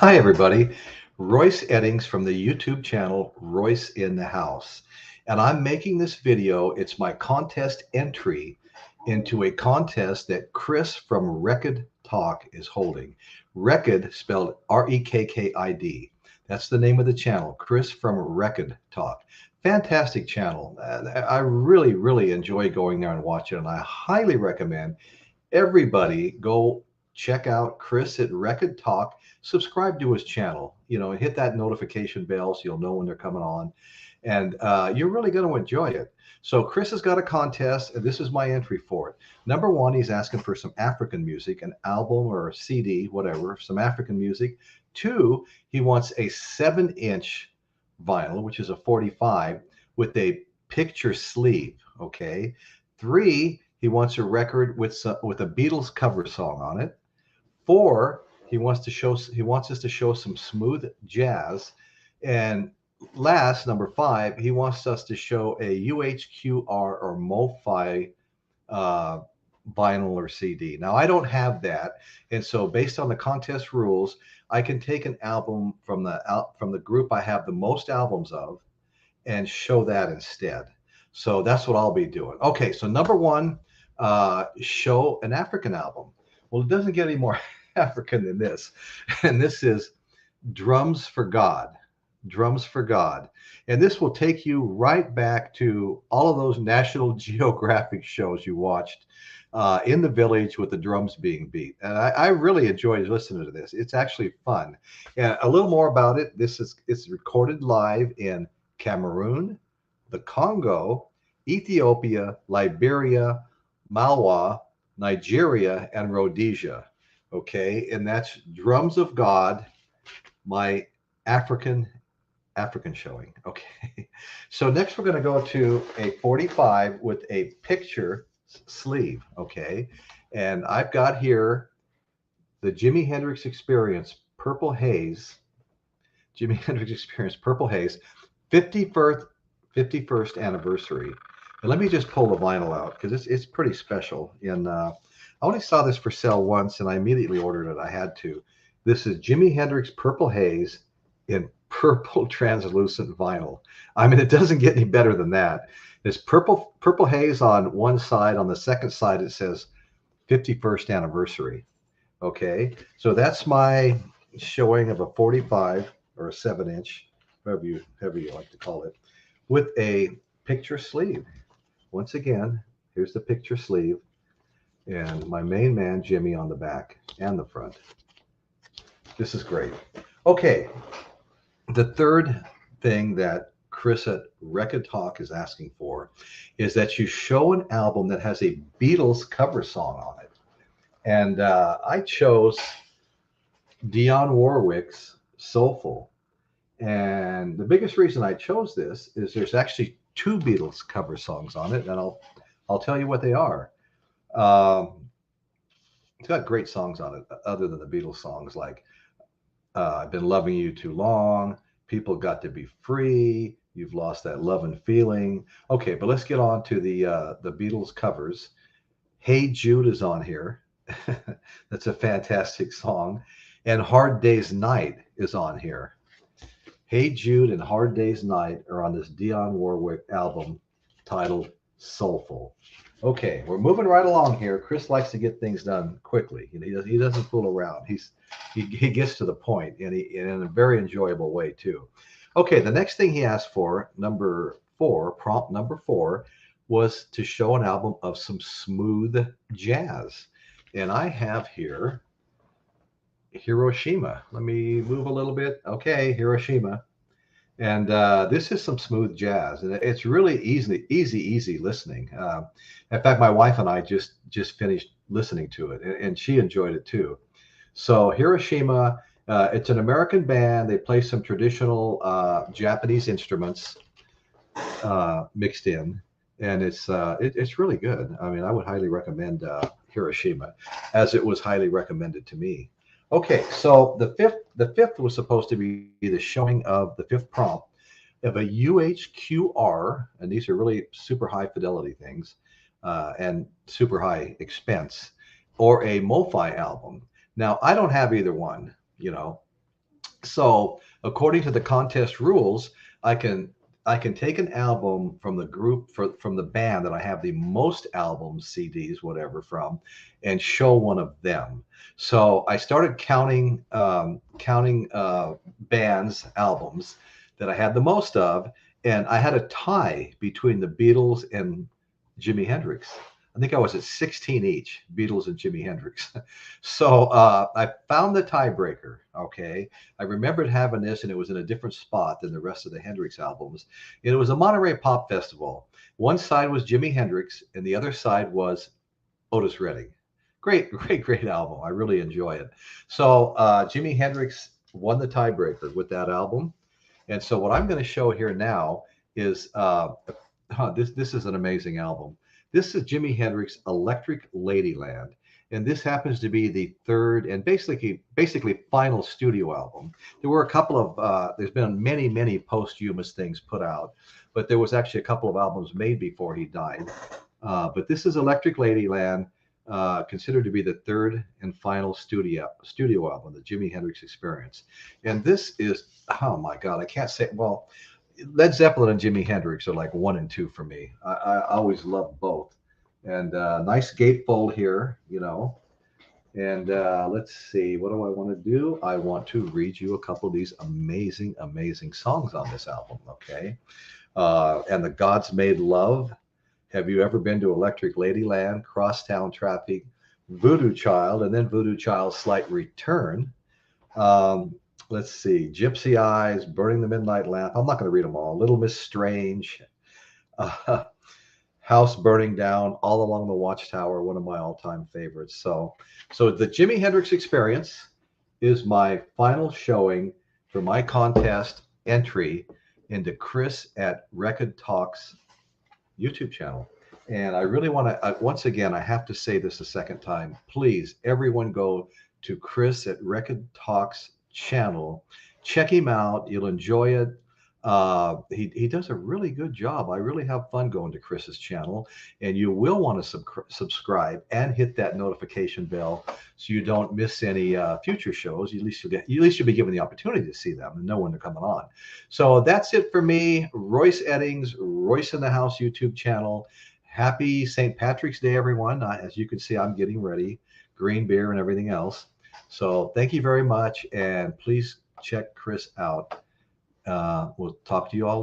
Hi, everybody. Royce Eddings from the YouTube channel Royce in the House. And I'm making this video. It's my contest entry into a contest that Chris from Rekkid Talk is holding. Rekkid, spelled Rekkid. That's the name of the channel, Chris from Rekkid Talk. Fantastic channel. I really, really enjoy going there and watching it. And I highly recommend everybody go check out Chris at Rekkid Talk. Subscribe to his channel, and hit that notification bell so you'll know when they're coming on. And you're really going to enjoy it. So Chris has got a contest, and this is my entry for it. Number one, he's asking for some African music, an album or a CD, whatever, some African music. Two, he wants a 7-inch vinyl, which is a 45, with a picture sleeve. Okay. Three, he wants a record with a Beatles cover song on it. Four, he wants us to show some smooth jazz. And last, number five, he wants us to show a UHQR or MoFi vinyl or CD. Now, I don't have that, and so based on the contest rules, I can take an album from the group I have the most albums of and show that instead. So that's what I'll be doing. Okay, so number one, show an African album. Well, it doesn't get any more African than this. And this is Drums for God. Drums for God. And this will take you right back to all of those National Geographic shows you watched in the village with the drums being beat. And I really enjoyed listening to this. It's actually fun. And a little more about it. It's recorded live in Cameroon, the Congo, Ethiopia, Liberia, Malawi, Nigeria, and Rhodesia. Okay, and that's Drums of God, my African showing. Okay, so next we're going to go to a 45 with a picture sleeve. Okay, and I've got here the Jimi Hendrix Experience Purple Haze. Jimi Hendrix Experience Purple Haze 51st anniversary. And let me just pull the vinyl out because it's pretty special. And I only saw this for sale once, and I immediately ordered it. I had to. This is Jimi Hendrix Purple Haze in purple translucent vinyl. I mean, it doesn't get any better than that. There's purple haze on one side. On the second side, it says 51st anniversary. Okay, so that's my showing of a 45 or a 7-inch, however you like to call it, with a picture sleeve. Once again, here's the picture sleeve and my main man, Jimmy, on the back and the front. This is great. Okay, the third thing that Chris at Rekkid Talk is asking for is that you show an album that has a Beatles cover song on it. And I chose Dionne Warwick's Soulful. And the biggest reason I chose this is there's actually 2 Beatles cover songs on it, and I'll tell you what they are. It's got great songs on it, other than the Beatles songs like I've Been Loving You Too Long, People Got to Be Free, You've Lost That Love and Feeling. Okay, but let's get on to the Beatles covers. Hey Jude is on here. That's a fantastic song. And Hard Day's Night is on here. Hey Jude and Hard Day's Night are on this Dionne Warwick album titled Soulful. Okay, we're moving right along here. Chris likes to get things done quickly. He doesn't fool around. He gets to the point, and in a very enjoyable way too. Okay, the next thing he asked for, prompt number 4, was to show an album of some smooth jazz. And I have here Hiroshima. Let me move a little bit. Okay, Hiroshima. And this is some smooth jazz, and it's really easy listening. In fact, my wife and I just finished listening to it, and she enjoyed it too. So Hiroshima, it's an American band. They play some traditional Japanese instruments mixed in, and it's really good. I mean, I would highly recommend Hiroshima, as it was highly recommended to me. Okay, so the fifth was supposed to be the showing of the 5th prompt of a UHQR, and these are really super high fidelity things and super high expense, or a MoFi album. Now, I don't have either one, So according to the contest rules, I can I can take an album from the group from the band that I have the most albums, CDs, whatever from, and show one of them. So I started counting bands albums that I had the most of, and I had a tie between the Beatles and Jimi Hendrix. I think I was at 16 each, Beatles and Jimi Hendrix. So I found the tiebreaker. Okay, I remembered having this, and it was in a different spot than the rest of the Hendrix albums. And it was a Monterey Pop Festival. One side was Jimi Hendrix, and the other side was Otis Redding. Great, great, great album. I really enjoy it. So Jimi Hendrix won the tiebreaker with that album. And so what I'm going to show here now is this is an amazing album. This is Jimi Hendrix Electric Ladyland. And this happens to be the third and basically final studio album. There were a couple of there's been many posthumous things put out, but there was actually a couple of albums made before he died. But this is Electric Ladyland, considered to be the third and final studio album, the Jimi Hendrix Experience. And this is, oh my God, I can't say, well, Led Zeppelin and Jimi Hendrix are like 1 and 2 for me. I always love both. And nice gatefold here, you know. And let's see, what do I want to do? I want to read you a couple of these amazing songs on this album, okay? And the Gods Made Love. Have You Ever Been to Electric Ladyland? Crosstown Traffic, Voodoo Child, and then Voodoo Child's Slight Return. Let's see, Gypsy Eyes, Burning the Midnight Lamp. I'm not going to read them all. Little Miss Strange, House Burning Down, All Along the Watchtower, one of my all-time favorites. So the Jimi Hendrix Experience is my final showing for my contest entry into Chris at Rekkid Talks YouTube channel. And I really want to, once again, I have to say this a second time. Please, everyone go to Chris at Rekkid Talks channel. Check him out. You'll enjoy it. He does a really good job. I really have fun going to Chris's channel, and you will want to subscribe and hit that notification bell so you don't miss any future shows. At least you'll be given the opportunity to see them and know when they're coming on. So that's it for me. Royce Eddings, Royce in the House YouTube channel. Happy St. Patrick's Day, everyone. As you can see, I'm getting ready, green beer and everything else. So thank you very much, and please check Chris out. We'll talk to you all later.